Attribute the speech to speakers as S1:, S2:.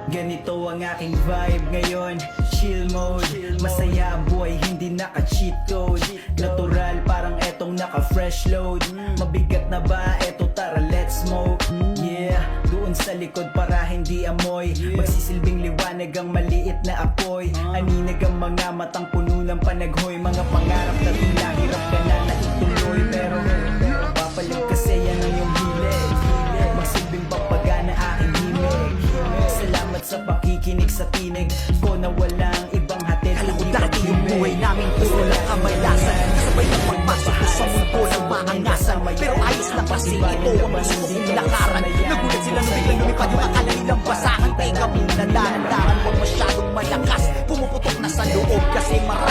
S1: Ganito ang aking vibe ngayon, chill mode. Masaya ang buhay, hindi naka-cheat code. Natural, parang etong naka-fresh load. Mabigat na ba? Eto tara, let's smoke. Yeah, doon sa likod para hindi amoy. Magsisilbing liwanag ang maliit na apoy. Aninag ang mga matang puno ng panaghoy. Mga pangarap na tila hirap ka na ituloy. Pero papalag kasi yan ang iyong hilig. Magsilbing papagana aking himig. Salamat sa pakikinig sa tinig ko na walang ibang hatid.
S2: Alam ko dati yung buhay namin puro lang kamalasan. Sabay ng pagpasok ko sa mundo ng maangasan. Pero ayos lang kasi ito ang gusto kong ilakaran. Nagulat sila nung biglang lumipad yung akala nilang basahan. Teka muna, dahan-dahan, huwag masyadong malakas. Pumuputok na sa loob kasi marami